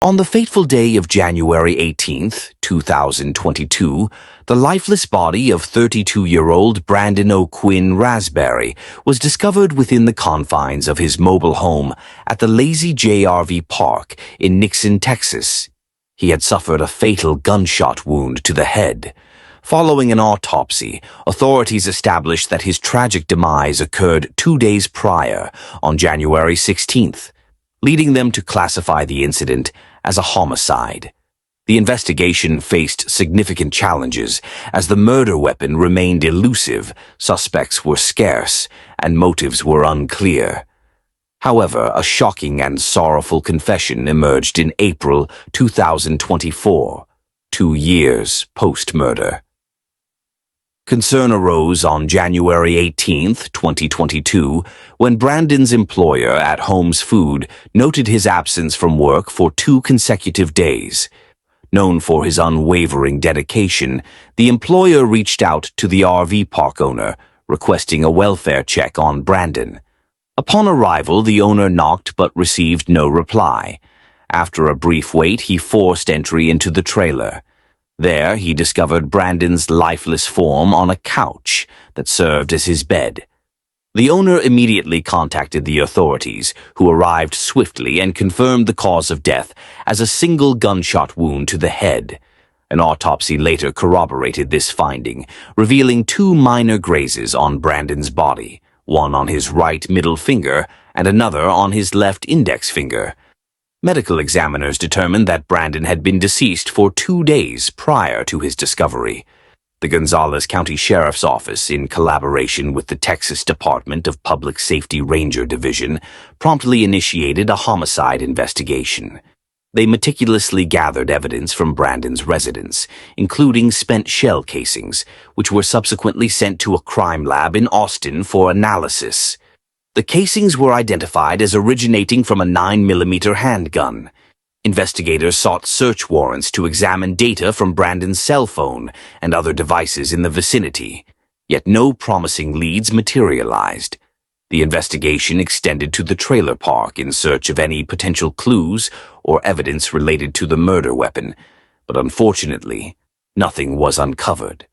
On the fateful day of January 18th, 2022, the lifeless body of 32-year-old Brandon O'Quinn Raspberry was discovered within the confines of his mobile home at the Lazy J RV Park in Nixon, Texas. He had suffered a fatal gunshot wound to the head. Following an autopsy, authorities established that his tragic demise occurred 2 days prior, on January 16th, leading them to classify the incident as a homicide. The investigation faced significant challenges as the murder weapon remained elusive, suspects were scarce, and motives were unclear. However, a shocking and sorrowful confession emerged in April 2024, 2 years post-murder. Concern arose on January 18, 2022, when Brandon's employer at Holmes Food noted his absence from work for 2 consecutive days. Known for his unwavering dedication, the employer reached out to the RV park owner, requesting a welfare check on Brandon. Upon arrival, the owner knocked but received no reply. After a brief wait, he forced entry into the trailer. There, he discovered Brandon's lifeless form on a couch that served as his bed. The owner immediately contacted the authorities, who arrived swiftly and confirmed the cause of death as a single gunshot wound to the head. An autopsy later corroborated this finding, revealing 2 minor grazes on Brandon's body, one on his right middle finger and another on his left index finger. Medical examiners determined that Brandon had been deceased for 2 days prior to his discovery. The Gonzales County Sheriff's Office, in collaboration with the Texas Department of Public Safety Ranger Division, promptly initiated a homicide investigation. They meticulously gathered evidence from Brandon's residence, including spent shell casings, which were subsequently sent to a crime lab in Austin for analysis. The casings were identified as originating from a 9mm handgun. Investigators sought search warrants to examine data from Brandon's cell phone and other devices in the vicinity, yet no promising leads materialized. The investigation extended to the trailer park in search of any potential clues or evidence related to the murder weapon, but unfortunately, nothing was uncovered.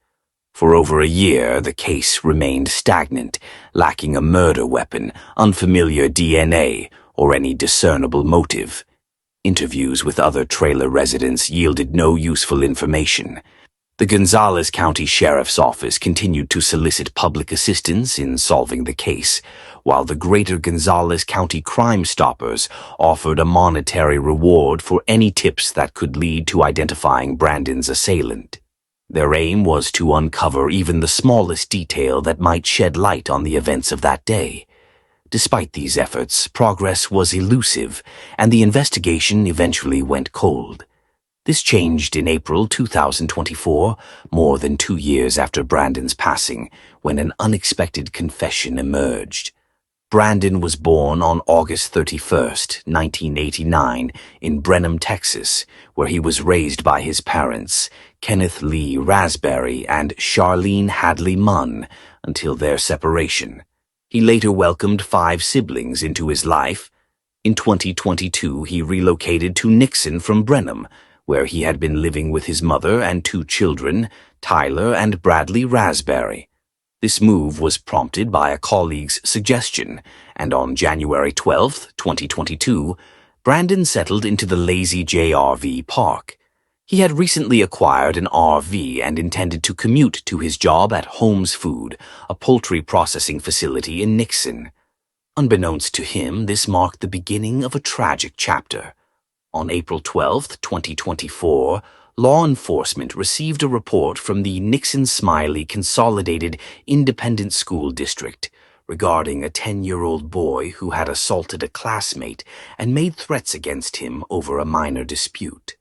For over a year, the case remained stagnant, lacking a murder weapon, unfamiliar DNA, or any discernible motive. Interviews with other trailer residents yielded no useful information. The Gonzales County Sheriff's Office continued to solicit public assistance in solving the case, while the Greater Gonzales County Crime Stoppers offered a monetary reward for any tips that could lead to identifying Brandon's assailant. Their aim was to uncover even the smallest detail that might shed light on the events of that day. Despite these efforts, progress was elusive, and the investigation eventually went cold. This changed in April 2024, more than 2 years after Brandon's passing, when an unexpected confession emerged. Brandon was born on August 31st, 1989, in Brenham, Texas, where he was raised by his parents, Kenneth Lee Raspberry and Charlene Hadley Munn, until their separation. He later welcomed 5 siblings into his life. In 2022, he relocated to Nixon from Brenham, where he had been living with his mother and 2 children, Tyler and Bradley Raspberry. This move was prompted by a colleague's suggestion, and on January 12, 2022, Brandon settled into the Lazy J RV Park. He had recently acquired an RV and intended to commute to his job at Holmes Food, a poultry processing facility in Nixon. Unbeknownst to him, this marked the beginning of a tragic chapter. On April 12, 2024, law enforcement received a report from the Nixon-Smiley Consolidated Independent School District regarding a 10-year-old boy who had assaulted a classmate and made threats against him over a minor dispute.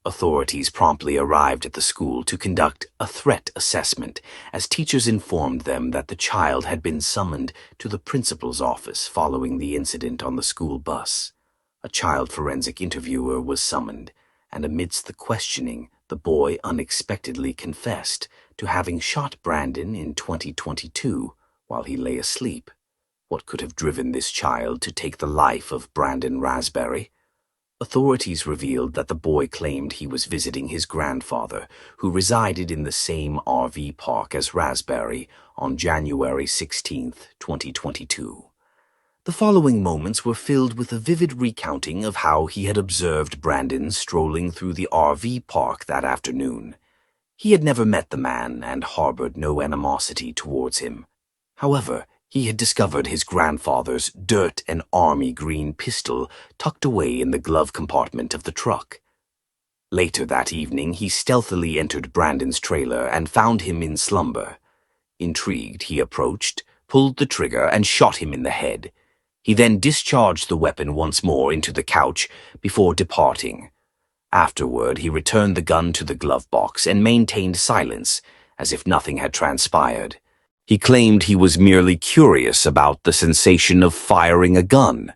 Authorities promptly arrived at the school to conduct a threat assessment, as teachers informed them that the child had been summoned to the principal's office following the incident on the school bus. A child forensic interviewer was summoned, and amidst the questioning, the boy unexpectedly confessed to having shot Brandon in 2022 while he lay asleep. What could have driven this child to take the life of Brandon Raspberry? Authorities revealed that the boy claimed he was visiting his grandfather, who resided in the same RV park as Raspberry, on January 16, 2022. The following moments were filled with a vivid recounting of how he had observed Brandon strolling through the RV park that afternoon. He had never met the man and harbored no animosity towards him. However, he had discovered his grandfather's dirt and army green pistol tucked away in the glove compartment of the truck. Later that evening, he stealthily entered Brandon's trailer and found him in slumber. Intrigued, he approached, pulled the trigger, and shot him in the head. He then discharged the weapon once more into the couch before departing. Afterward, he returned the gun to the glove box and maintained silence, as if nothing had transpired. He claimed he was merely curious about the sensation of firing a gun.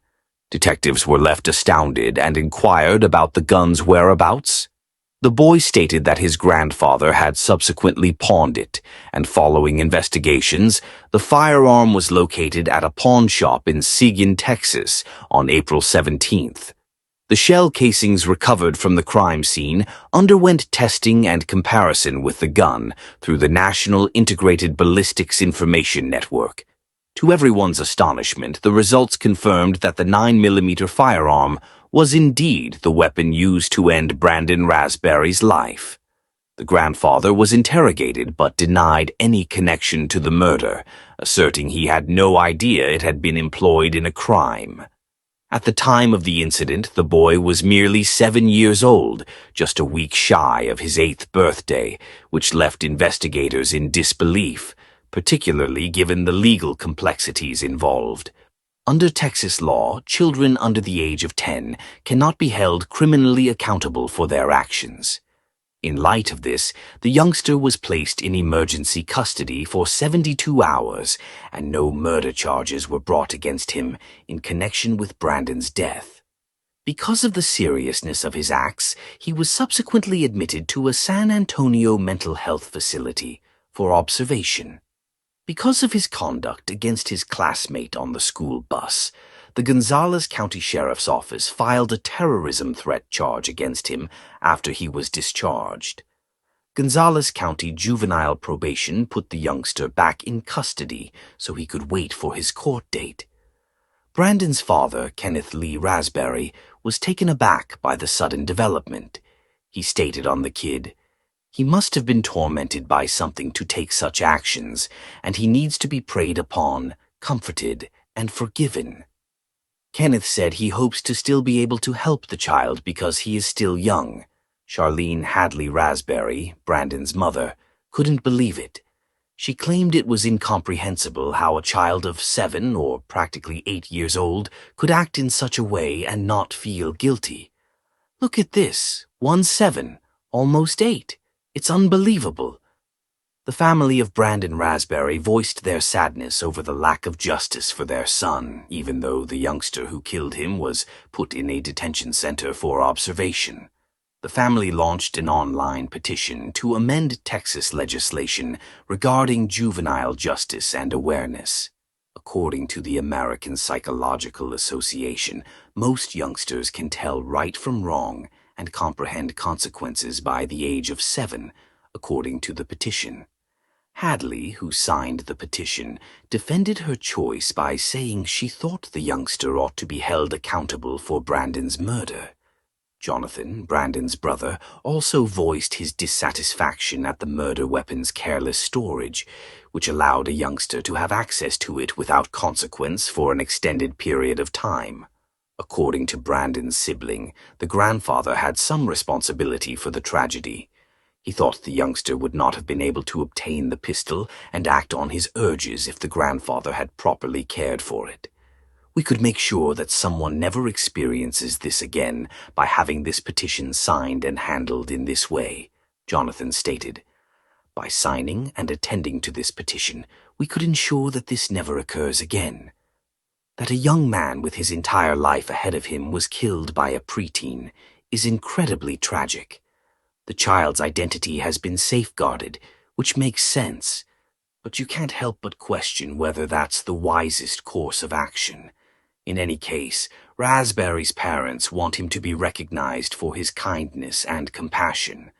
Detectives were left astounded and inquired about the gun's whereabouts. The boy stated that his grandfather had subsequently pawned it, and following investigations, the firearm was located at a pawn shop in Seguin, Texas, on April 17th. The shell casings recovered from the crime scene underwent testing and comparison with the gun through the National Integrated Ballistics Information Network. To everyone's astonishment, the results confirmed that the 9mm firearm was indeed the weapon used to end Brandon Raspberry's life. The grandfather was interrogated but denied any connection to the murder, asserting he had no idea it had been employed in a crime. At the time of the incident, the boy was merely 7 years old, just a week shy of his 8th birthday, which left investigators in disbelief, particularly given the legal complexities involved. Under Texas law, children under the age of 10 cannot be held criminally accountable for their actions. In light of this, the youngster was placed in emergency custody for 72 hours, and no murder charges were brought against him in connection with Brandon's death. Because of the seriousness of his acts, he was subsequently admitted to a San Antonio mental health facility for observation. Because of his conduct against his classmate on the school bus, the Gonzales County Sheriff's Office filed a terrorism threat charge against him after he was discharged. Gonzales County Juvenile Probation put the youngster back in custody so he could wait for his court date. Brandon's father, Kenneth Lee Raspberry, was taken aback by the sudden development. He stated on the kid, "He must have been tormented by something to take such actions, and he needs to be preyed upon, comforted, and forgiven." Kenneth said he hopes to still be able to help the child because he is still young. Charlene Hadley Raspberry, Brandon's mother, couldn't believe it. She claimed it was incomprehensible how a child of 7 or practically 8 years old could act in such a way and not feel guilty. "Look at this, 1-7, almost 8. It's unbelievable." The family of Brandon Raspberry voiced their sadness over the lack of justice for their son, even though the youngster who killed him was put in a detention center for observation. The family launched an online petition to amend Texas legislation regarding juvenile justice and awareness. According to the American Psychological Association, most youngsters can tell right from wrong and comprehend consequences by the age of 7, according to the petition. Hadley, who signed the petition, defended her choice by saying she thought the youngster ought to be held accountable for Brandon's murder. Jonathan, Brandon's brother, also voiced his dissatisfaction at the murder weapon's careless storage, which allowed a youngster to have access to it without consequence for an extended period of time. According to Brandon's sibling, the grandfather had some responsibility for the tragedy. He thought the youngster would not have been able to obtain the pistol and act on his urges if the grandfather had properly cared for it. "We could make sure that someone never experiences this again by having this petition signed and handled in this way," Jonathan stated. "By signing and attending to this petition, we could ensure that this never occurs again. That a young man with his entire life ahead of him was killed by a preteen is incredibly tragic. The child's identity has been safeguarded, which makes sense, but you can't help but question whether that's the wisest course of action. In any case, Raspberry's parents want him to be recognized for his kindness and compassion.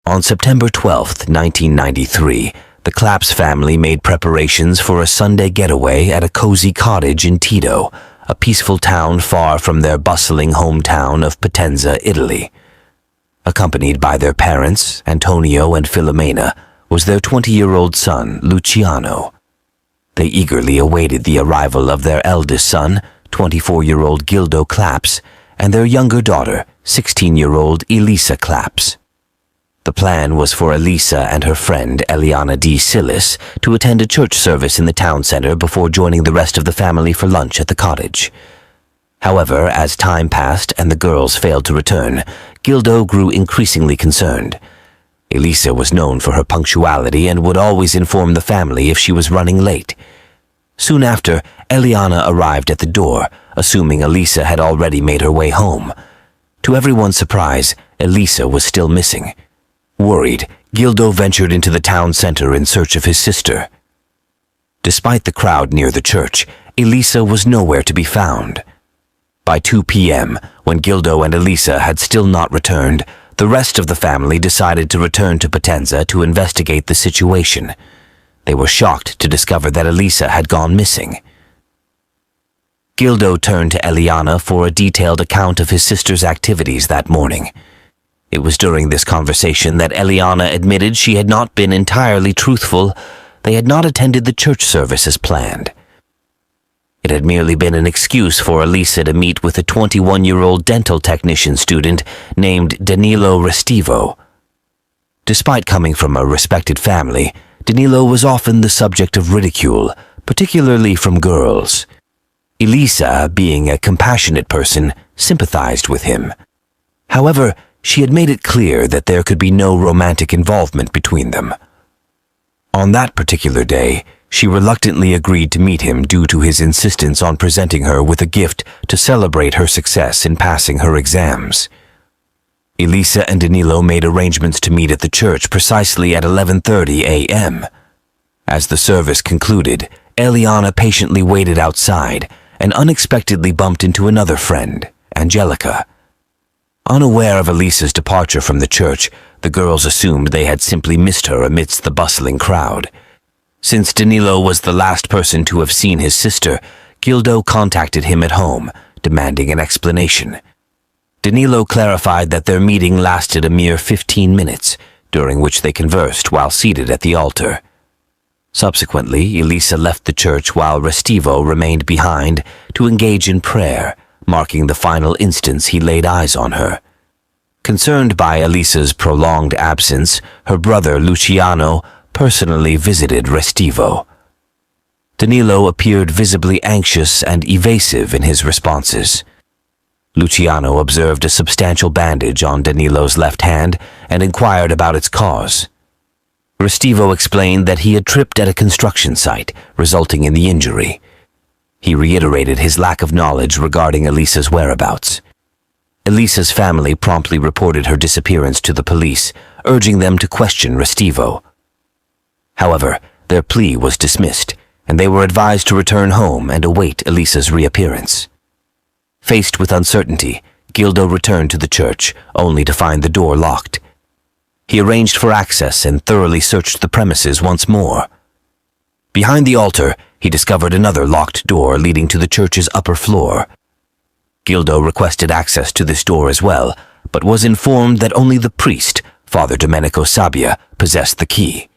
On September 12, 1993, the Claps family made preparations for a Sunday getaway at a cozy cottage in Tito, a peaceful town far from their bustling hometown of Potenza, Italy. Accompanied by their parents, Antonio and Filomena, was their 20-year-old son, Luciano. They eagerly awaited the arrival of their eldest son, 24-year-old Gildo Claps, and their younger daughter, 16-year-old Elisa Claps. The plan was for Elisa and her friend Eliana D. Silis to attend a church service in the town center before joining the rest of the family for lunch at the cottage. However, as time passed and the girls failed to return, Gildo grew increasingly concerned. Elisa was known for her punctuality and would always inform the family if she was running late. Soon after, Eliana arrived at the door, assuming Elisa had already made her way home. To everyone's surprise, Elisa was still missing. Worried, Gildo ventured into the town center in search of his sister. Despite the crowd near the church, Elisa was nowhere to be found. By 2 p.m., when Gildo and Elisa had still not returned, the rest of the family decided to return to Potenza to investigate the situation. They were shocked to discover that Elisa had gone missing. Gildo turned to Eliana for a detailed account of his sister's activities that morning. It was during this conversation that Eliana admitted she had not been entirely truthful. They had not attended the church service as planned. It had merely been an excuse for Elisa to meet with a 21-year-old dental technician student named Danilo Restivo. Despite coming from a respected family, Danilo was often the subject of ridicule, particularly from girls. Elisa, being a compassionate person, sympathized with him. However, she had made it clear that there could be no romantic involvement between them. On that particular day, she reluctantly agreed to meet him due to his insistence on presenting her with a gift to celebrate her success in passing her exams. Elisa and Danilo made arrangements to meet at the church precisely at 11:30 a.m. As the service concluded, Eliana patiently waited outside and unexpectedly bumped into another friend, Angelica. Unaware of Elisa's departure from the church, the girls assumed they had simply missed her amidst the bustling crowd. Since Danilo was the last person to have seen his sister, Gildo contacted him at home, demanding an explanation. Danilo clarified that their meeting lasted a mere 15 minutes, during which they conversed while seated at the altar. Subsequently, Elisa left the church while Restivo remained behind to engage in prayer, marking the final instance he laid eyes on her. Concerned by Elisa's prolonged absence, her brother Luciano personally visited Restivo. Danilo appeared visibly anxious and evasive in his responses. Luciano observed a substantial bandage on Danilo's left hand and inquired about its cause. Restivo explained that he had tripped at a construction site, resulting in the injury. He reiterated his lack of knowledge regarding Elisa's whereabouts. Elisa's family promptly reported her disappearance to the police, urging them to question Restivo. However, their plea was dismissed, and they were advised to return home and await Elisa's reappearance. Faced with uncertainty, Gildo returned to the church, only to find the door locked. He arranged for access and thoroughly searched the premises once more. Behind the altar, he discovered another locked door leading to the church's upper floor. Gildo requested access to this door as well, but was informed that only the priest, Father Domenico Sabbia, possessed the key.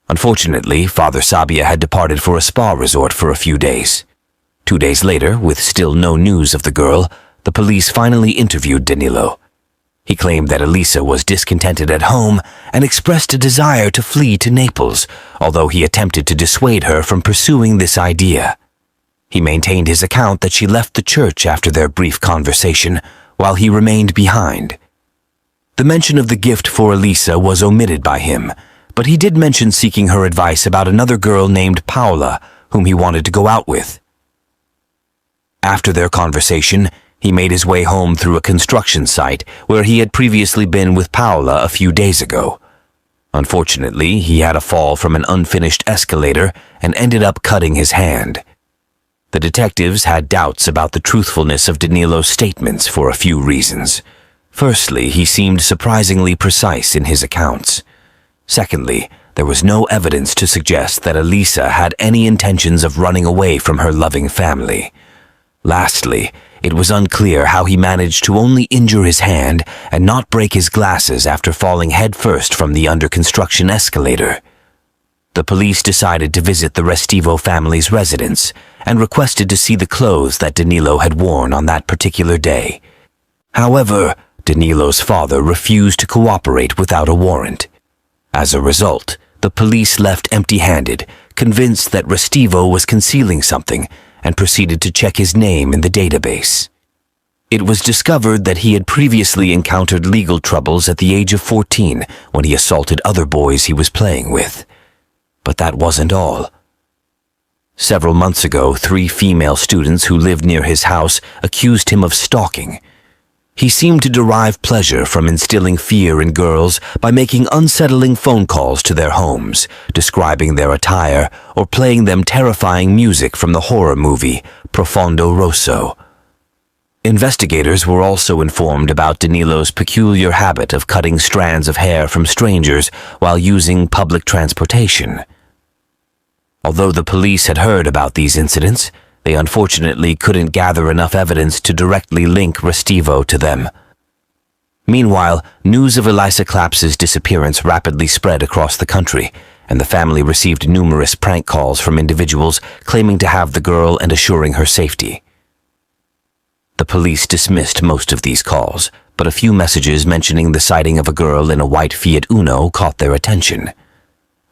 Unfortunately, Father Sabbia had departed for a spa resort for a few days. 2 days later, with still no news of the girl, the police finally interviewed Danilo. He claimed that Elisa was discontented at home and expressed a desire to flee to Naples, although he attempted to dissuade her from pursuing this idea. He maintained his account that she left the church after their brief conversation, while he remained behind. The mention of the gift for Elisa was omitted by him, but he did mention seeking her advice about another girl named Paola, whom he wanted to go out with. After their conversation, he made his way home through a construction site where he had previously been with Paola a few days ago. Unfortunately, he had a fall from an unfinished escalator and ended up cutting his hand. The detectives had doubts about the truthfulness of Danilo's statements for a few reasons. Firstly, he seemed surprisingly precise in his accounts. Secondly, there was no evidence to suggest that Elisa had any intentions of running away from her loving family. Lastly, it was unclear how he managed to only injure his hand and not break his glasses after falling headfirst from the under-construction escalator. The police decided to visit the Restivo family's residence and requested to see the clothes that Danilo had worn on that particular day. However, Danilo's father refused to cooperate without a warrant. As a result, the police left empty-handed, convinced that Restivo was concealing something, and proceeded to check his name in the database. It was discovered that he had previously encountered legal troubles at the age of 14 when he assaulted other boys he was playing with. But that wasn't all. Several months ago, 3 female students who lived near his house accused him of stalking. He seemed to derive pleasure from instilling fear in girls by making unsettling phone calls to their homes, describing their attire, or playing them terrifying music from the horror movie Profondo Rosso. Investigators were also informed about Danilo's peculiar habit of cutting strands of hair from strangers while using public transportation. Although the police had heard about these incidents, they unfortunately couldn't gather enough evidence to directly link Restivo to them. Meanwhile, news of Elisa Claps's disappearance rapidly spread across the country, and the family received numerous prank calls from individuals claiming to have the girl and assuring her safety. The police dismissed most of these calls, but a few messages mentioning the sighting of a girl in a white Fiat Uno caught their attention.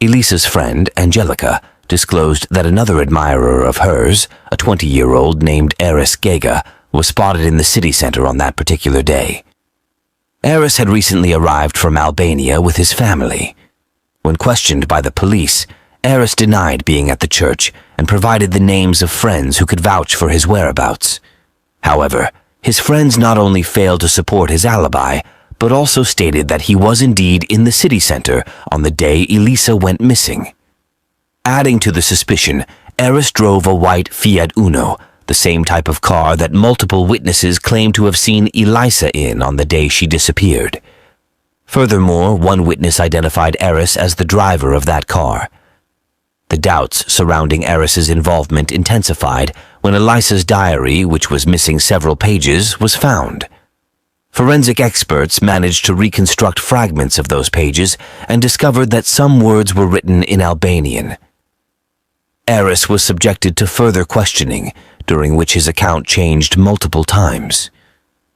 Elisa's friend, Angelica, disclosed that another admirer of hers, a 20-year-old named Eris Gega, was spotted in the city center on that particular day. Eris had recently arrived from Albania with his family. When questioned by the police, Eris denied being at the church and provided the names of friends who could vouch for his whereabouts. However, his friends not only failed to support his alibi, but also stated that he was indeed in the city center on the day Elisa went missing. Adding to the suspicion, Eris drove a white Fiat Uno, the same type of car that multiple witnesses claimed to have seen Elisa in on the day she disappeared. Furthermore, one witness identified Eris as the driver of that car. The doubts surrounding Eris's involvement intensified when Elisa's diary, which was missing several pages, was found. Forensic experts managed to reconstruct fragments of those pages and discovered that some words were written in Albanian. Eris was subjected to further questioning, during which his account changed multiple times.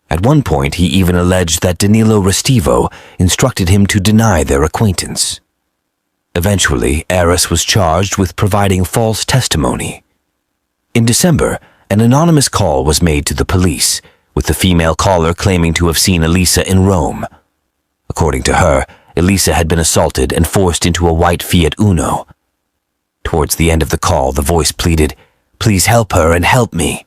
At one point, he even alleged that Danilo Restivo instructed him to deny their acquaintance. Eventually, Eris was charged with providing false testimony. In December, an anonymous call was made to the police, with the female caller claiming to have seen Elisa in Rome. According to her, Elisa had been assaulted and forced into a white Fiat Uno. Towards the end of the call, the voice pleaded, "Please help her and help me."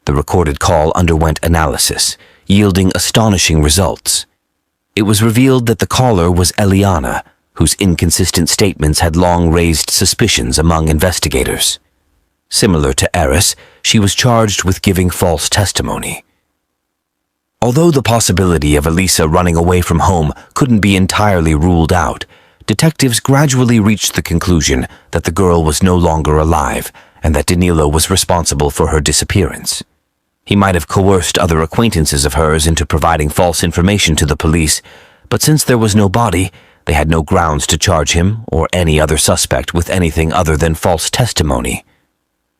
The recorded call underwent analysis, yielding astonishing results. It was revealed that the caller was Eliana, whose inconsistent statements had long raised suspicions among investigators. Similar to Eris, she was charged with giving false testimony. Although the possibility of Elisa running away from home couldn't be entirely ruled out, detectives gradually reached the conclusion that the girl was no longer alive and that Danilo was responsible for her disappearance. He might have coerced other acquaintances of hers into providing false information to the police, but since there was no body, they had no grounds to charge him or any other suspect with anything other than false testimony.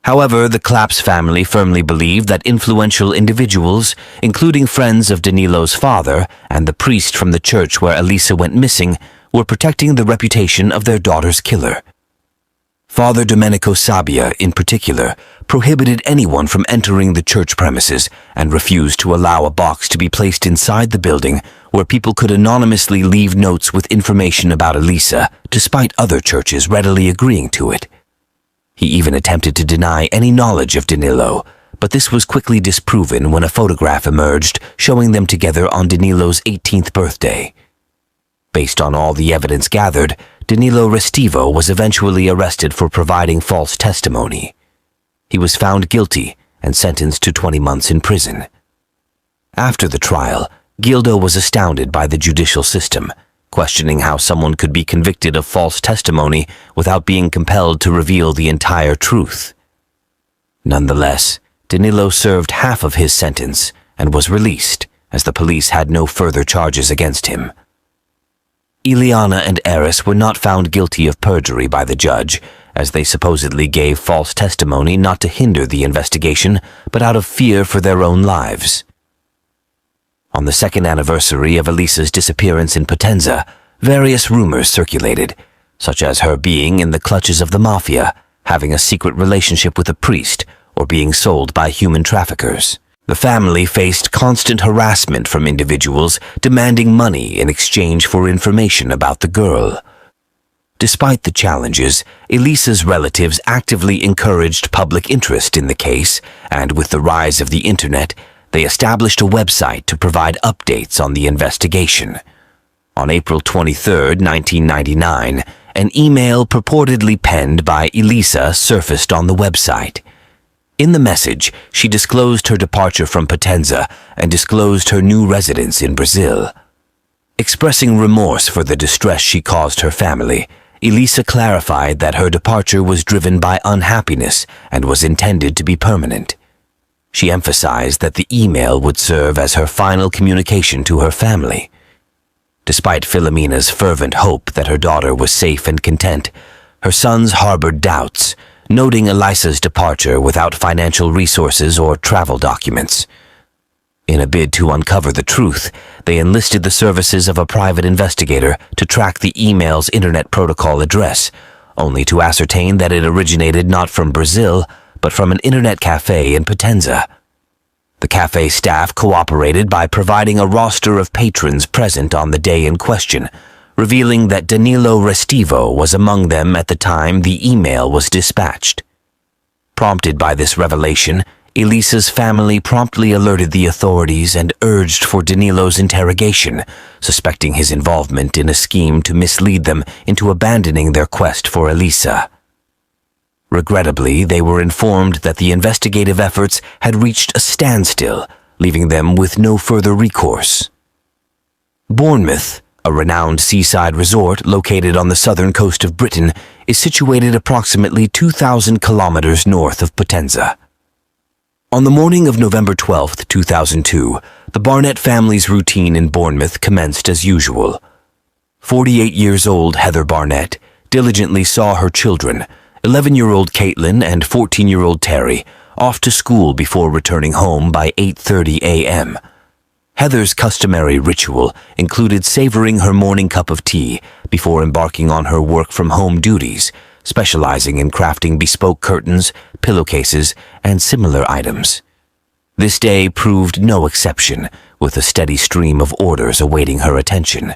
However, the Claps family firmly believed that influential individuals, including friends of Danilo's father and the priest from the church where Elisa went missing, were protecting the reputation of their daughter's killer. Father Domenico Sabbia, in particular, prohibited anyone from entering the church premises and refused to allow a box to be placed inside the building where people could anonymously leave notes with information about Elisa, despite other churches readily agreeing to it. He even attempted to deny any knowledge of Danilo, but this was quickly disproven when a photograph emerged showing them together on Danilo's 18th birthday. Based on all the evidence gathered, Danilo Restivo was eventually arrested for providing false testimony. He was found guilty and sentenced to 20 months in prison. After the trial, Gildo was astounded by the judicial system, questioning how someone could be convicted of false testimony without being compelled to reveal the entire truth. Nonetheless, Danilo served half of his sentence and was released, as the police had no further charges against him. Eliana and Eris were not found guilty of perjury by the judge, as they supposedly gave false testimony not to hinder the investigation, but out of fear for their own lives. On the second anniversary of Elisa's disappearance in Potenza, various rumors circulated, such as her being in the clutches of the mafia, having a secret relationship with a priest, or being sold by human traffickers. The family faced constant harassment from individuals demanding money in exchange for information about the girl. Despite the challenges, Elisa's relatives actively encouraged public interest in the case, and with the rise of the internet, they established a website to provide updates on the investigation. On April 23, 1999, an email purportedly penned by Elisa surfaced on the website. In the message, she disclosed her departure from Potenza and disclosed her new residence in Brazil. Expressing remorse for the distress she caused her family, Elisa clarified that her departure was driven by unhappiness and was intended to be permanent. She emphasized that the email would serve as her final communication to her family. Despite Filomena's fervent hope that her daughter was safe and content, her sons harbored doubts, noting Elisa's departure without financial resources or travel documents. In a bid to uncover the truth, they enlisted the services of a private investigator to track the email's internet protocol address, only to ascertain that it originated not from Brazil, but from an internet cafe in Potenza. The cafe staff cooperated by providing a roster of patrons present on the day in question, revealing that Danilo Restivo was among them at the time the email was dispatched. Prompted by this revelation, Elisa's family promptly alerted the authorities and urged for Danilo's interrogation, suspecting his involvement in a scheme to mislead them into abandoning their quest for Elisa. Regrettably, they were informed that the investigative efforts had reached a standstill, leaving them with no further recourse. Bournemouth, a renowned seaside resort located on the southern coast of Britain, is situated approximately 2,000 kilometers north of Potenza. On the morning of November 12, 2002, the Barnett family's routine in Bournemouth commenced as usual. 48 years old Heather Barnett diligently saw her children, 11-year-old Caitlin and 14-year-old Terry, off to school before returning home by 8:30 a.m. Heather's customary ritual included savoring her morning cup of tea before embarking on her work-from-home duties, specializing in crafting bespoke curtains, pillowcases, and similar items. This day proved no exception, with a steady stream of orders awaiting her attention.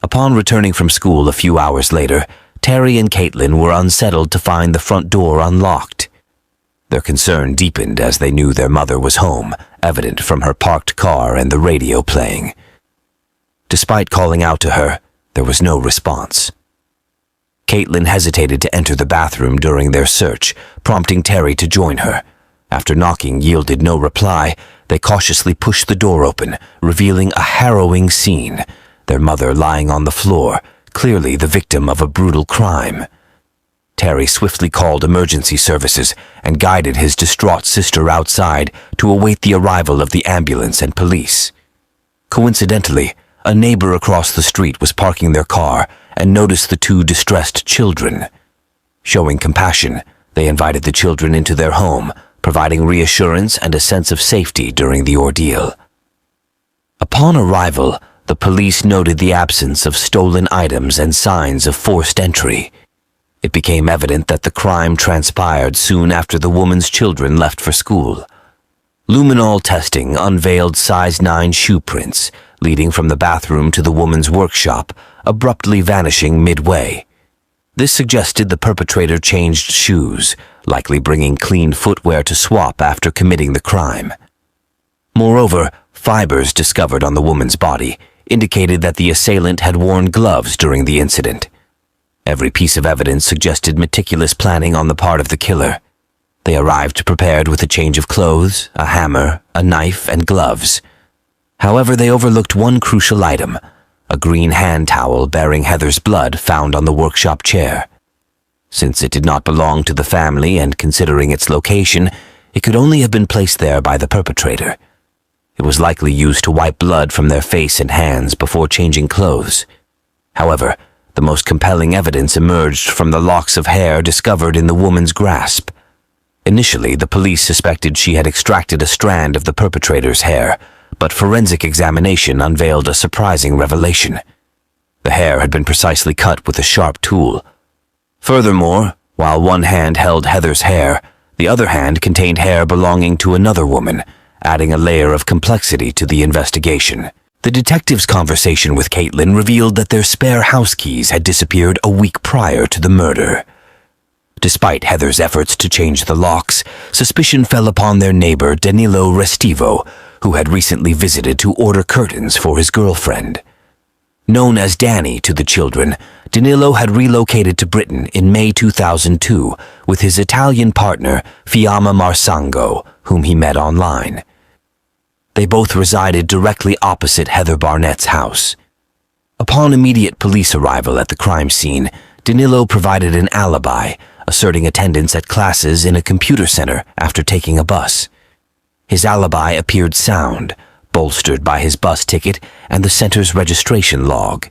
Upon returning from school a few hours later, Terry and Caitlin were unsettled to find the front door unlocked. Their concern deepened as they knew their mother was home, evident from her parked car and the radio playing. Despite calling out to her, there was no response. Caitlin hesitated to enter the bathroom during their search, prompting Terry to join her. After knocking yielded no reply, they cautiously pushed the door open, revealing a harrowing scene, their mother lying on the floor, clearly the victim of a brutal crime. Terry swiftly called emergency services and guided his distraught sister outside to await the arrival of the ambulance and police. Coincidentally, a neighbor across the street was parking their car and noticed the two distressed children. Showing compassion, they invited the children into their home, providing reassurance and a sense of safety during the ordeal. Upon arrival, the police noted the absence of stolen items and signs of forced entry. It became evident that the crime transpired soon after the woman's children left for school. Luminol testing unveiled size 9 shoe prints, leading from the bathroom to the woman's workshop, abruptly vanishing midway. This suggested the perpetrator changed shoes, likely bringing clean footwear to swap after committing the crime. Moreover, fibers discovered on the woman's body indicated that the assailant had worn gloves during the incident. Every piece of evidence suggested meticulous planning on the part of the killer. They arrived prepared with a change of clothes, a hammer, a knife, and gloves. However, they overlooked one crucial item, a green hand towel bearing Heather's blood found on the workshop chair. Since it did not belong to the family and considering its location, it could only have been placed there by the perpetrator. It was likely used to wipe blood from their face and hands before changing clothes. However, the most compelling evidence emerged from the locks of hair discovered in the woman's grasp. Initially, the police suspected she had extracted a strand of the perpetrator's hair, but forensic examination unveiled a surprising revelation. The hair had been precisely cut with a sharp tool. Furthermore, while one hand held Heather's hair, the other hand contained hair belonging to another woman, adding a layer of complexity to the investigation. The detective's conversation with Caitlin revealed that their spare house keys had disappeared a week prior to the murder. Despite Heather's efforts to change the locks, suspicion fell upon their neighbor Danilo Restivo, who had recently visited to order curtains for his girlfriend. Known as Danny to the children, Danilo had relocated to Britain in May 2002 with his Italian partner Fiamma Marsango, whom he met online. They both resided directly opposite Heather Barnett's house. Upon immediate police arrival at the crime scene, Danilo provided an alibi, asserting attendance at classes in a computer center after taking a bus. His alibi appeared sound, bolstered by his bus ticket and the center's registration log.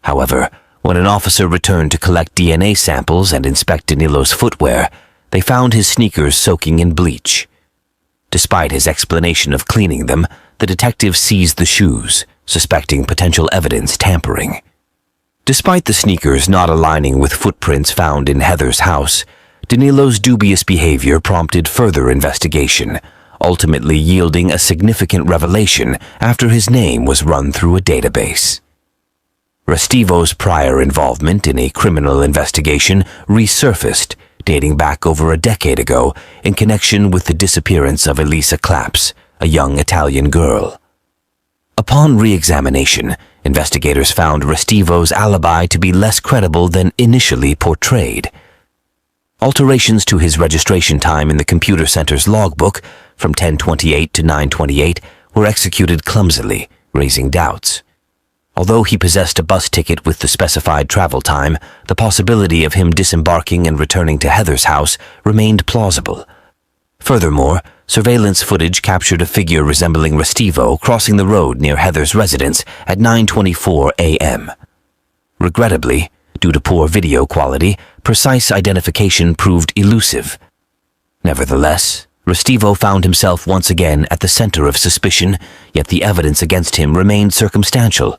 However, when an officer returned to collect DNA samples and inspect Danilo's footwear, they found his sneakers soaking in bleach. Despite his explanation of cleaning them, the detective seized the shoes, suspecting potential evidence tampering. Despite the sneakers not aligning with footprints found in Heather's house, Danilo's dubious behavior prompted further investigation, ultimately yielding a significant revelation after his name was run through a database. Restivo's prior involvement in a criminal investigation resurfaced, dating back over a decade ago in connection with the disappearance of Elisa, a young Italian girl. Upon re-examination, investigators found Restivo's alibi to be less credible than initially portrayed. Alterations to his registration time in the computer center's logbook from 10:28 to 9:28 were executed clumsily, raising doubts. Although he possessed a bus ticket with the specified travel time, the possibility of him disembarking and returning to Heather's house remained plausible. Furthermore, surveillance footage captured a figure resembling Restivo crossing the road near Heather's residence at 9:24 a.m. Regrettably, due to poor video quality, precise identification proved elusive. Nevertheless, Restivo found himself once again at the center of suspicion, yet the evidence against him remained circumstantial.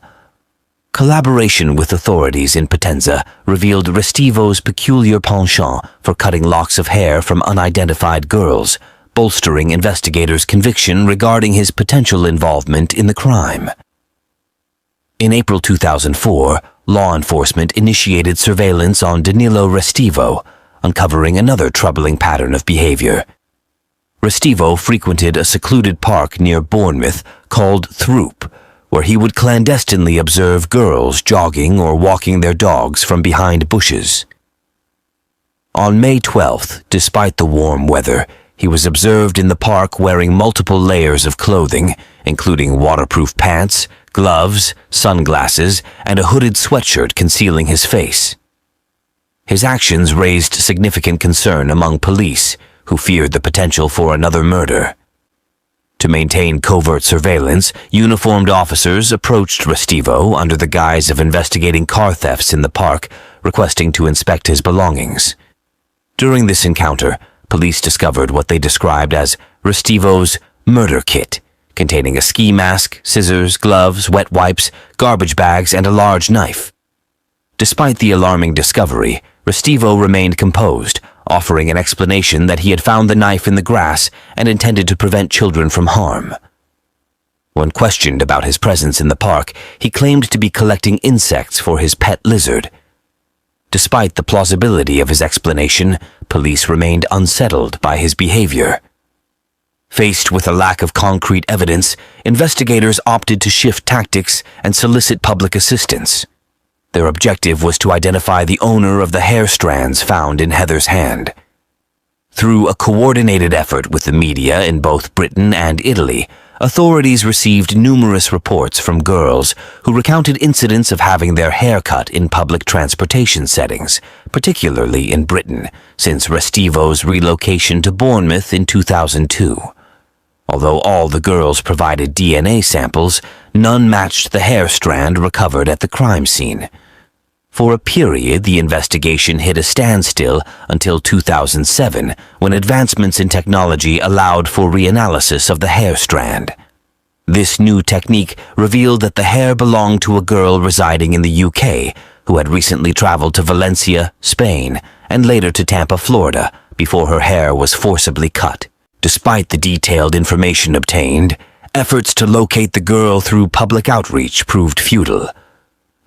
Collaboration with authorities in Potenza revealed Restivo's peculiar penchant for cutting locks of hair from unidentified girls, bolstering investigators' conviction regarding his potential involvement in the crime. In April 2004, law enforcement initiated surveillance on Danilo Restivo, uncovering another troubling pattern of behavior. Restivo frequented a secluded park near Bournemouth called Throop, where he would clandestinely observe girls jogging or walking their dogs from behind bushes. On May 12th, despite the warm weather, he was observed in the park wearing multiple layers of clothing, including waterproof pants, gloves, sunglasses, and a hooded sweatshirt concealing his face. His actions raised significant concern among police, who feared the potential for another murder. To maintain covert surveillance, uniformed officers approached Restivo under the guise of investigating car thefts in the park, requesting to inspect his belongings. During this encounter, police discovered what they described as Restivo's murder kit, containing a ski mask, scissors, gloves, wet wipes, garbage bags, and a large knife. Despite the alarming discovery, Restivo remained composed, offering an explanation that he had found the knife in the grass and intended to prevent children from harm. When questioned about his presence in the park, he claimed to be collecting insects for his pet lizard. Despite the plausibility of his explanation, police remained unsettled by his behavior. Faced with a lack of concrete evidence, investigators opted to shift tactics and solicit public assistance. Their objective was to identify the owner of the hair strands found in Heather's hand. Through a coordinated effort with the media in both Britain and Italy, authorities received numerous reports from girls who recounted incidents of having their hair cut in public transportation settings, particularly in Britain, since Restivo's relocation to Bournemouth in 2002. Although all the girls provided DNA samples, none matched the hair strand recovered at the crime scene. For a period, the investigation hit a standstill until 2007, when advancements in technology allowed for reanalysis of the hair strand. This new technique revealed that the hair belonged to a girl residing in the UK, who had recently traveled to Valencia, Spain, and later to Tampa, Florida, before her hair was forcibly cut. Despite the detailed information obtained, efforts to locate the girl through public outreach proved futile.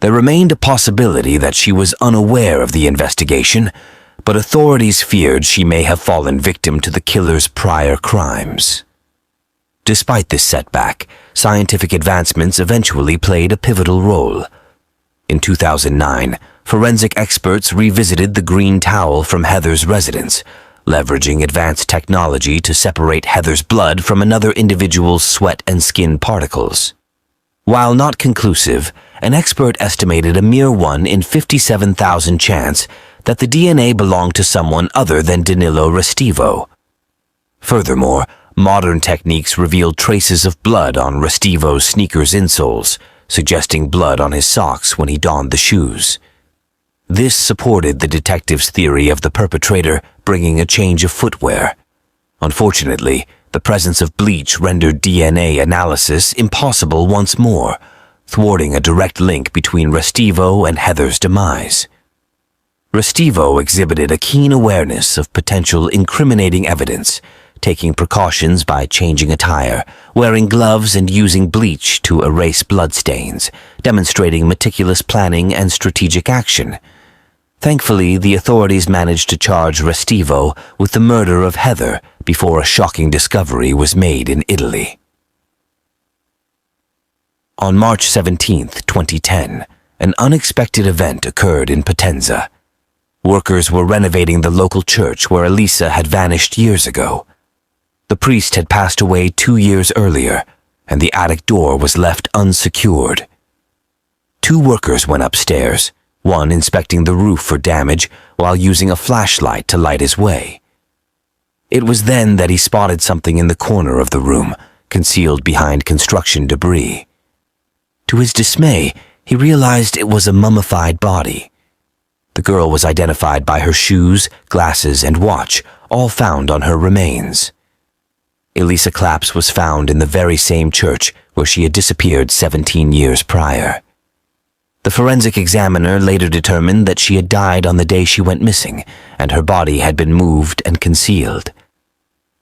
There remained a possibility that she was unaware of the investigation, but authorities feared she may have fallen victim to the killer's prior crimes. Despite this setback, scientific advancements eventually played a pivotal role. In 2009, forensic experts revisited the green towel from Heather's residence, leveraging advanced technology to separate Heather's blood from another individual's sweat and skin particles. While not conclusive, an expert estimated a mere 1 in 57,000 chance that the DNA belonged to someone other than Danilo Restivo. Furthermore, modern techniques revealed traces of blood on Restivo's sneakers insoles, suggesting blood on his socks when he donned the shoes. This supported the detective's theory of the perpetrator bringing a change of footwear. Unfortunately, the presence of bleach rendered DNA analysis impossible once more, thwarting a direct link between Restivo and Heather's demise. Restivo exhibited a keen awareness of potential incriminating evidence, taking precautions by changing attire, wearing gloves, and using bleach to erase bloodstains, demonstrating meticulous planning and strategic action. Thankfully, the authorities managed to charge Restivo with the murder of Heather before a shocking discovery was made in Italy. On March 17, 2010, an unexpected event occurred in Potenza. Workers were renovating the local church where Elisa had vanished years ago. The priest had passed away 2 years earlier, and the attic door was left unsecured. 2 workers went upstairs, one inspecting the roof for damage while using a flashlight to light his way. It was then that he spotted something in the corner of the room, concealed behind construction debris. To his dismay, he realized it was a mummified body. The girl was identified by her shoes, glasses, and watch, all found on her remains. Elisa Claps was found in the very same church where she had disappeared 17 years prior. The forensic examiner later determined that she had died on the day she went missing, and her body had been moved and concealed.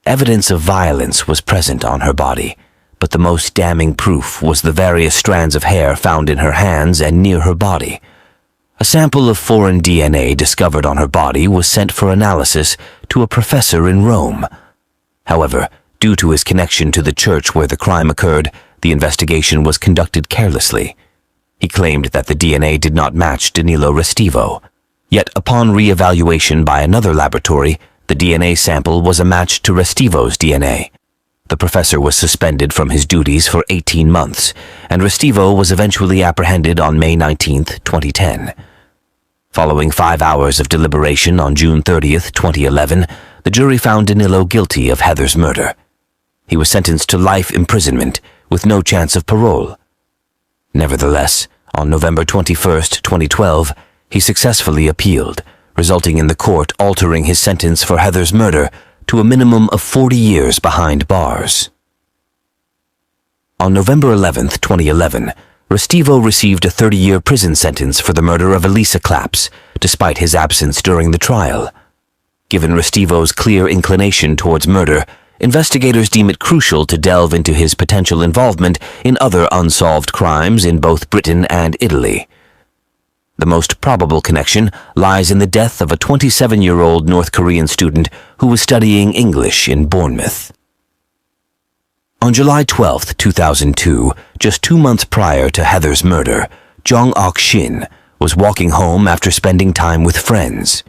Evidence of violence was present on her body, but the most damning proof was the various strands of hair found in her hands and near her body. A sample of foreign DNA discovered on her body was sent for analysis to a professor in Rome. However, due to his connection to the church where the crime occurred, the investigation was conducted carelessly. He claimed that the DNA did not match Danilo Restivo. Yet upon re-evaluation by another laboratory, the DNA sample was a match to Restivo's DNA. The professor was suspended from his duties for 18 months, and Restivo was eventually apprehended on May 19, 2010. Following 5 hours of deliberation on June 30, 2011, the jury found Danilo guilty of Heather's murder. He was sentenced to life imprisonment with no chance of parole. Nevertheless, on November 21, 2012, he successfully appealed, resulting in the court altering his sentence for Heather's murder to a minimum of 40 years behind bars. On November 11, 2011, Restivo received a 30-year prison sentence for the murder of Elisa Claps, despite his absence during the trial. Given Restivo's clear inclination towards murder, investigators deem it crucial to delve into his potential involvement in other unsolved crimes in both Britain and Italy. The most probable connection lies in the death of a 27-year-old North Korean student who was studying English in Bournemouth. On July 12, 2002, just 2 months prior to Heather's murder, Jong-ok Shin was walking home after spending time with friends.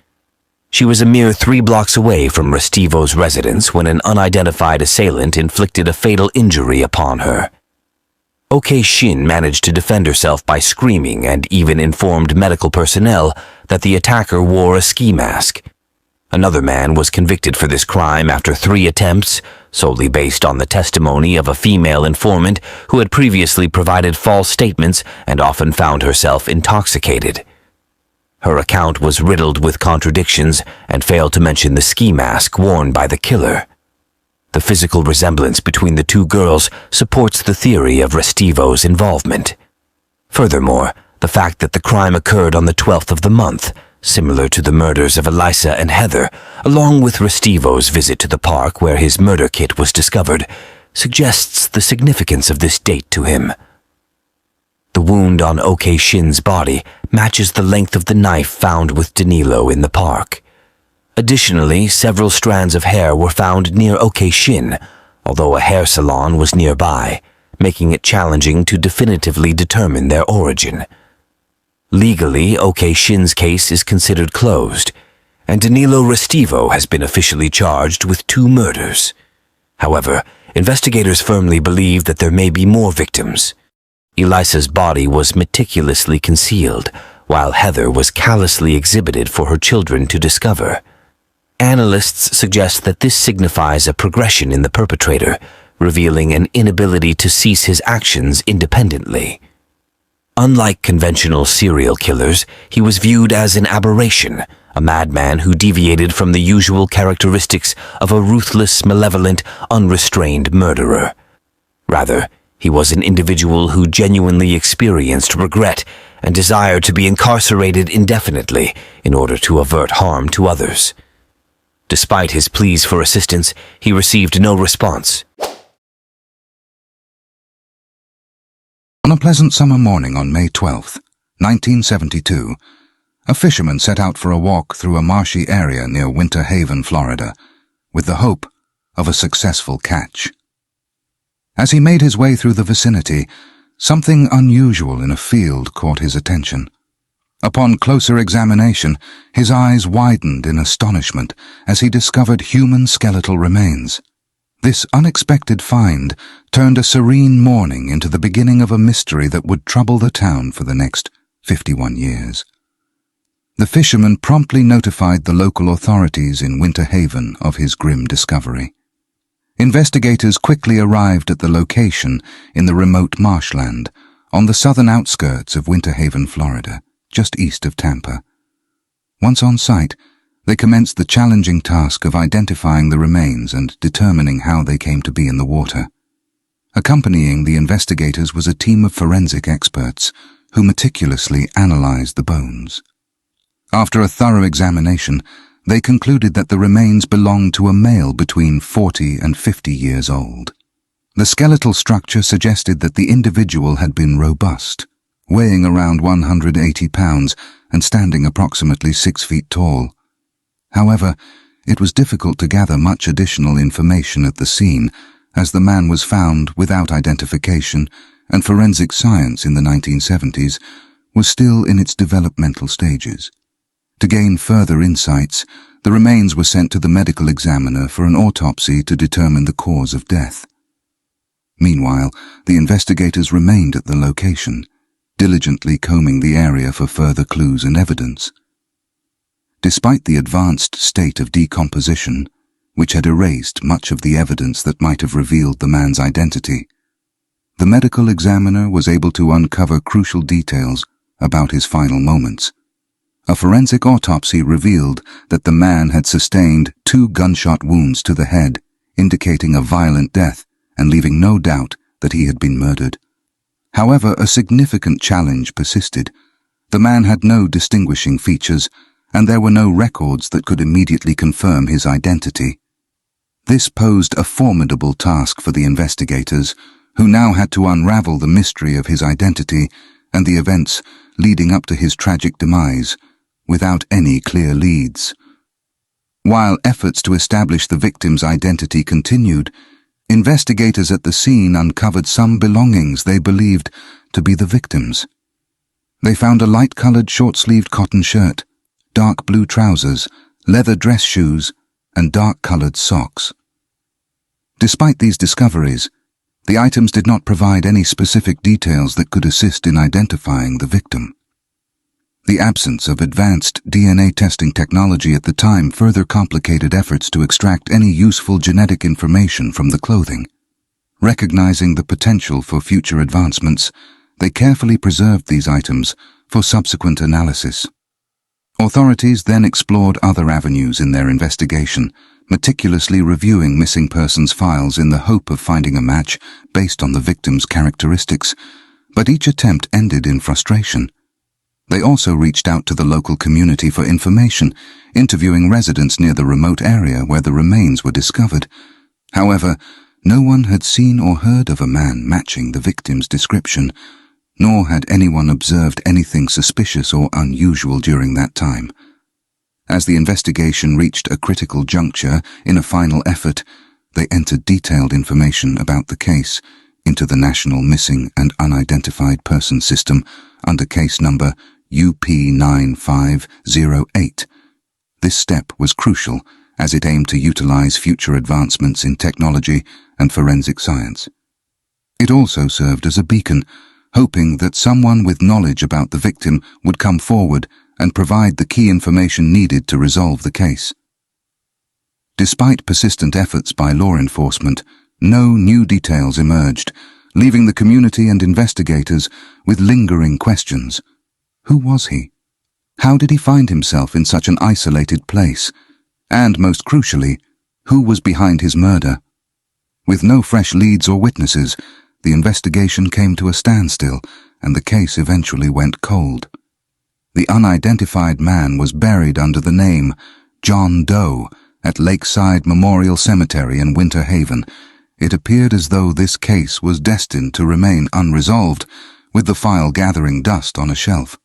She was a mere 3 blocks away from Restivo's residence when an unidentified assailant inflicted a fatal injury upon her. Ok Shin managed to defend herself by screaming and even informed medical personnel that the attacker wore a ski mask. Another man was convicted for this crime after 3 attempts, solely based on the testimony of a female informant who had previously provided false statements and often found herself intoxicated. Her account was riddled with contradictions and failed to mention the ski mask worn by the killer. The physical resemblance between the 2 girls supports the theory of Restivo's involvement. Furthermore, the fact that the crime occurred on the 12th of the month, similar to the murders of Elisa and Heather, along with Restivo's visit to the park where his murder kit was discovered, suggests the significance of this date to him. The wound on Ok Shin's body matches the length of the knife found with Danilo in the park. Additionally, several strands of hair were found near Ok Shin, although a hair salon was nearby, making it challenging to definitively determine their origin. Legally, Ok Shin's case is considered closed, and Danilo Restivo has been officially charged with 2 murders. However, investigators firmly believe that there may be more victims. Elisa's body was meticulously concealed, while Heather was callously exhibited for her children to discover. Analysts suggest that this signifies a progression in the perpetrator, revealing an inability to cease his actions independently. Unlike conventional serial killers, he was viewed as an aberration, a madman who deviated from the usual characteristics of a ruthless, malevolent, unrestrained murderer. Rather, he was an individual who genuinely experienced regret and desired to be incarcerated indefinitely in order to avert harm to others. Despite his pleas for assistance, he received no response. On a pleasant summer morning on May 12, 1972, a fisherman set out for a walk through a marshy area near Winter Haven, Florida, with the hope of a successful catch. As he made his way through the vicinity, something unusual in a field caught his attention. Upon closer examination, his eyes widened in astonishment as he discovered human skeletal remains. This unexpected find turned a serene morning into the beginning of a mystery that would trouble the town for the next 51 years. The fisherman promptly notified the local authorities in Winter Haven of his grim discovery. Investigators quickly arrived at the location in the remote marshland on the southern outskirts of Winter Haven, Florida, just east of Tampa. Once on site, they commenced the challenging task of identifying the remains and determining how they came to be in the water. Accompanying the investigators was a team of forensic experts who meticulously analyzed the bones. After a thorough examination, they concluded that the remains belonged to a male between 40 and 50 years old. The skeletal structure suggested that the individual had been robust, weighing around 180 pounds and standing approximately 6 feet tall. However, it was difficult to gather much additional information at the scene, as the man was found without identification, and forensic science in the 1970s was still in its developmental stages. To gain further insights, the remains were sent to the medical examiner for an autopsy to determine the cause of death. Meanwhile, the investigators remained at the location, diligently combing the area for further clues and evidence. Despite the advanced state of decomposition, which had erased much of the evidence that might have revealed the man's identity, the medical examiner was able to uncover crucial details about his final moments. A forensic autopsy revealed that the man had sustained 2 gunshot wounds to the head, indicating a violent death and leaving no doubt that he had been murdered. However, a significant challenge persisted. The man had no distinguishing features, and there were no records that could immediately confirm his identity. This posed a formidable task for the investigators, who now had to unravel the mystery of his identity and the events leading up to his tragic demise, without any clear leads. While efforts to establish the victim's identity continued, investigators at the scene uncovered some belongings they believed to be the victims. They found a light-colored short-sleeved cotton shirt, dark blue trousers, leather dress shoes, and dark-colored socks. Despite these discoveries, the items did not provide any specific details that could assist in identifying the victim. The absence of advanced DNA testing technology at the time further complicated efforts to extract any useful genetic information from the clothing. Recognizing the potential for future advancements, they carefully preserved these items for subsequent analysis. Authorities then explored other avenues in their investigation, meticulously reviewing missing persons files in the hope of finding a match based on the victim's characteristics, but each attempt ended in frustration. They also reached out to the local community for information, interviewing residents near the remote area where the remains were discovered. However, no one had seen or heard of a man matching the victim's description, nor had anyone observed anything suspicious or unusual during that time. As the investigation reached a critical juncture in a final effort, they entered detailed information about the case into the National Missing and Unidentified Persons System under case number UP9508. This step was crucial as it aimed to utilize future advancements in technology and forensic science. It also served as a beacon, hoping that someone with knowledge about the victim would come forward and provide the key information needed to resolve the case. Despite persistent efforts by law enforcement, no new details emerged, leaving the community and investigators with lingering questions. Who was he? How did he find himself in such an isolated place? And most crucially, who was behind his murder? With no fresh leads or witnesses, the investigation came to a standstill, and the case eventually went cold. The unidentified man was buried under the name John Doe at Lakeside Memorial Cemetery in Winter Haven. It appeared as though this case was destined to remain unresolved, with the file gathering dust on a shelf.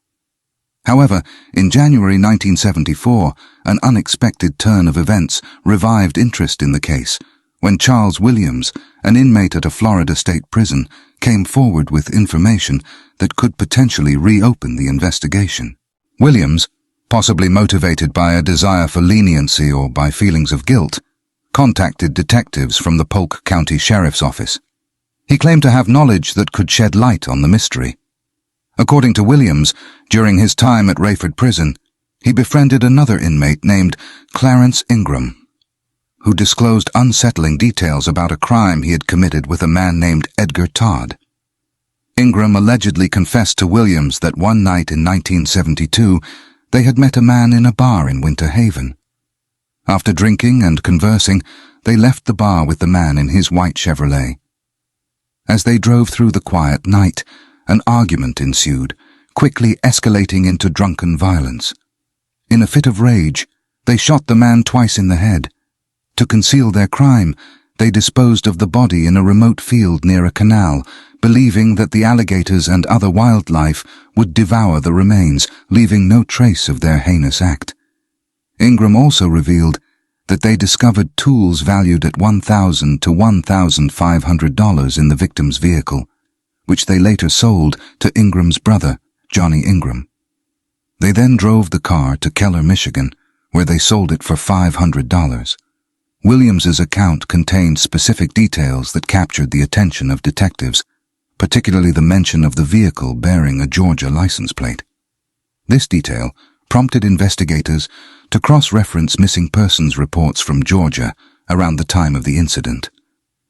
However, in January 1974, an unexpected turn of events revived interest in the case, when Charles Williams, an inmate at a Florida state prison, came forward with information that could potentially reopen the investigation. Williams, possibly motivated by a desire for leniency or by feelings of guilt, contacted detectives from the Polk County Sheriff's Office. He claimed to have knowledge that could shed light on the mystery. According to Williams, during his time at Rayford Prison, he befriended another inmate named Clarence Ingram, who disclosed unsettling details about a crime he had committed with a man named Edgar Todd. Ingram allegedly confessed to Williams that one night in 1972, they had met a man in a bar in Winter Haven. After drinking and conversing, they left the bar with the man in his white Chevrolet. As they drove through the quiet night, an argument ensued, quickly escalating into drunken violence. In a fit of rage, they shot the man twice in the head. To conceal their crime, they disposed of the body in a remote field near a canal, believing that the alligators and other wildlife would devour the remains, leaving no trace of their heinous act. Ingram also revealed that they discovered tools valued at $1,000 to $1,500 in the victim's vehicle, which they later sold to Ingram's brother, Johnny Ingram. They then drove the car to Keller, Michigan, where they sold it for $500. Williams's account contained specific details that captured the attention of detectives, particularly the mention of the vehicle bearing a Georgia license plate. This detail prompted investigators to cross-reference missing persons reports from Georgia around the time of the incident.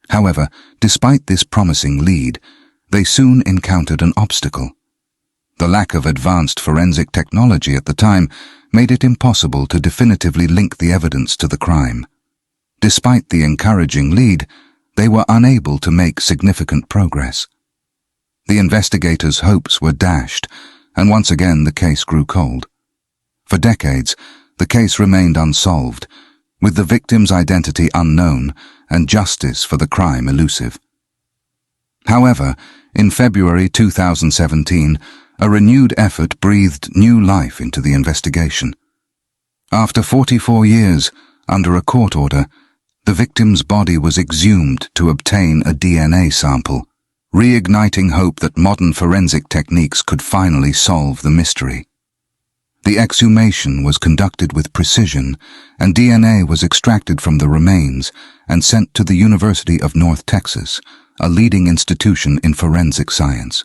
However, despite this promising lead, they soon encountered an obstacle. The lack of advanced forensic technology at the time made it impossible to definitively link the evidence to the crime. Despite the encouraging lead, they were unable to make significant progress. The investigators' hopes were dashed, and once again the case grew cold. For decades, the case remained unsolved, with the victim's identity unknown and justice for the crime elusive. However, in February 2017, a renewed effort breathed new life into the investigation. After 44 years, under a court order, The victim's body was exhumed to obtain a DNA sample, reigniting hope that modern forensic techniques could finally solve the mystery. The exhumation was conducted with precision, and DNA was extracted from the remains and sent to the University of North Texas, a leading institution in forensic science.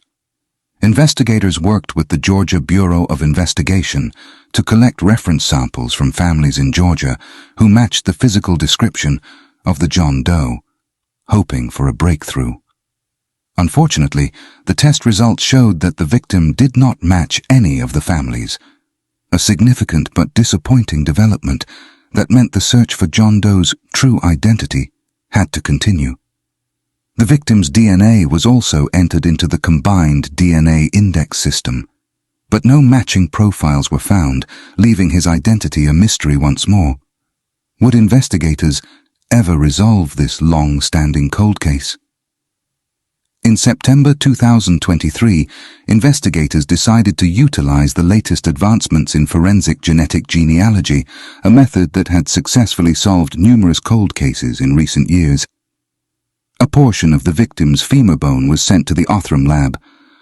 Investigators worked with the Georgia Bureau of Investigation to collect reference samples from families in Georgia who matched the physical description of the John Doe, hoping for a breakthrough. Unfortunately, the test results showed that the victim did not match any of the families, a significant but disappointing development that meant the search for John Doe's true identity had to continue. The victim's DNA was also entered into the combined DNA index system, but no matching profiles were found, leaving his identity a mystery once more. Would investigators ever resolve this long-standing cold case? In September 2023, investigators decided to utilize the latest advancements in forensic genetic genealogy, a method that had successfully solved numerous cold cases in recent years. A portion of the victim's femur bone was sent to the Othram Lab,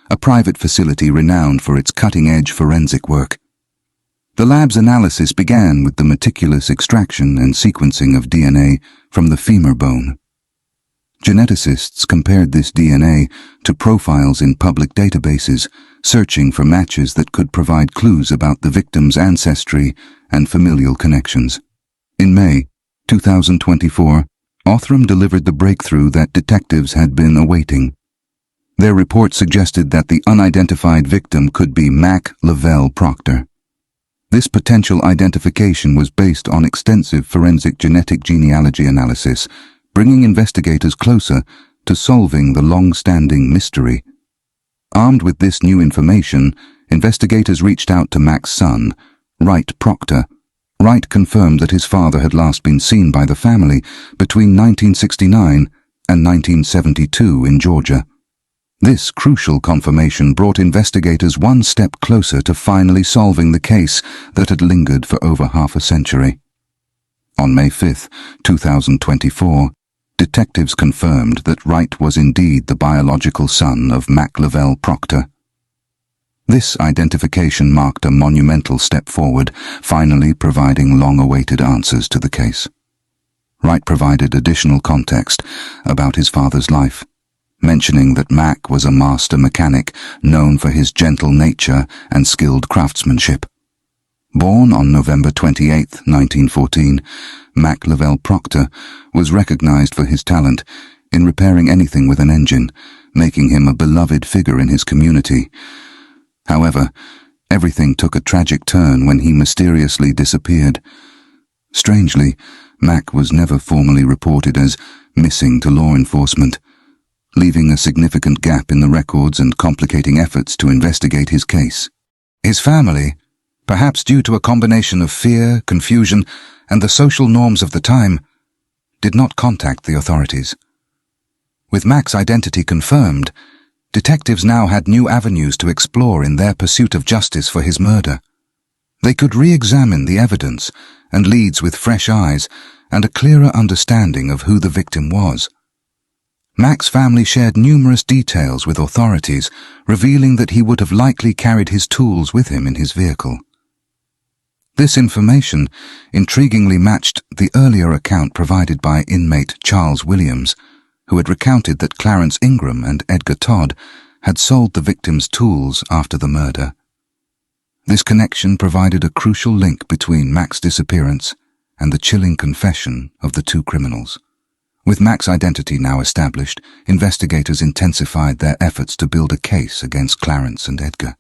a private facility renowned for its cutting-edge forensic work. The lab's analysis began with the meticulous extraction and sequencing of DNA from the femur bone. Geneticists compared this DNA to profiles in public databases, searching for matches that could provide clues about the victim's ancestry and familial connections. In May 2024, Othram delivered the breakthrough that detectives had been awaiting. Their report suggested that the unidentified victim could be Mack Proctor. This potential identification was based on extensive forensic genetic genealogy analysis, bringing investigators closer to solving the long-standing mystery. Armed with this new information, investigators reached out to Mack's son, Proctor. Wright confirmed that his father had last been seen by the family between 1969 and 1972 in Georgia. This crucial confirmation brought investigators one step closer to finally solving the case that had lingered for over half a century. On May 5, 2024, detectives confirmed that Wright was indeed the biological son of Mack Proctor. This identification marked a monumental step forward, finally providing long-awaited answers to the case. Wright provided additional context about his father's life, mentioning that Mack was a master mechanic known for his gentle nature and skilled craftsmanship. Born on November 28, 1914, Mack Proctor was recognized for his talent in repairing anything with an engine, making him a beloved figure in his community. However, everything took a tragic turn when he mysteriously disappeared. Strangely, Mack was never formally reported as missing to law enforcement, leaving a significant gap in the records and complicating efforts to investigate his case. His family, perhaps due to a combination of fear, confusion, and the social norms of the time, did not contact the authorities. With Mack's identity confirmed, detectives now had new avenues to explore in their pursuit of justice for his murder. They could re-examine the evidence and leads with fresh eyes and a clearer understanding of who the victim was. Mack's family shared numerous details with authorities, revealing that he would have likely carried his tools with him in his vehicle. This information intriguingly matched the earlier account provided by inmate Charles Williams, who had recounted that Clarence Ingram and Edgar Todd had sold the victim's tools after the murder. This connection provided a crucial link between Mack's disappearance and the chilling confession of the two criminals. With Mack's identity now established, investigators intensified their efforts to build a case against Clarence and Edgar.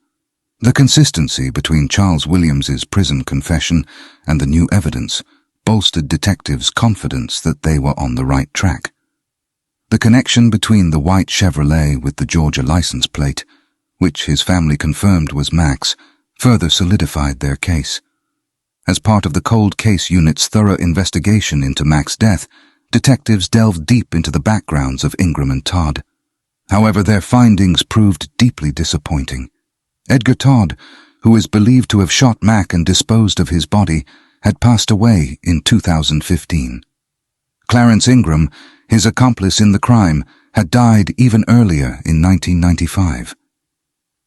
The consistency between Charles Williams's prison confession and the new evidence bolstered detectives' confidence that they were on the right track. The connection between the white Chevrolet with the Georgia license plate, which his family confirmed was Mack's, further solidified their case. As part of the Cold Case Unit's thorough investigation into Mack's death, detectives delved deep into the backgrounds of Ingram and Todd. However, their findings proved deeply disappointing. Edgar Todd, who is believed to have shot Mack and disposed of his body, had passed away in 2015. Clarence Ingram, his accomplice in the crime, had died even earlier in 1995.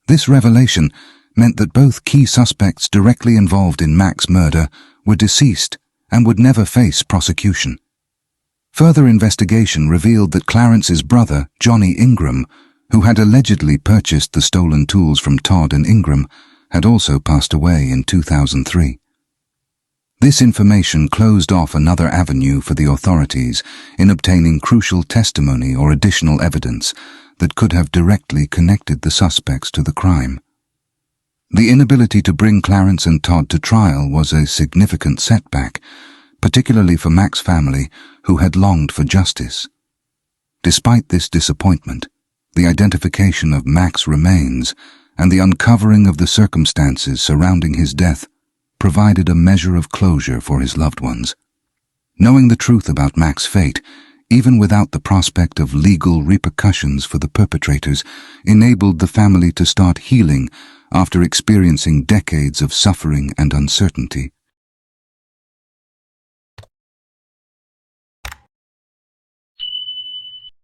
This revelation meant that both key suspects directly involved in Mack's murder were deceased and would never face prosecution. Further investigation revealed that Clarence's brother, Johnny Ingram, who had allegedly purchased the stolen tools from Todd and Ingram, had also passed away in 2003. This information closed off another avenue for the authorities in obtaining crucial testimony or additional evidence that could have directly connected the suspects to the crime. The inability to bring Clarence and Todd to trial was a significant setback, particularly for Mack's family, who had longed for justice. Despite this disappointment, the identification of Mack's remains and the uncovering of the circumstances surrounding his death provided a measure of closure for his loved ones. Knowing the truth about Mack's fate, even without the prospect of legal repercussions for the perpetrators, enabled the family to start healing after experiencing decades of suffering and uncertainty.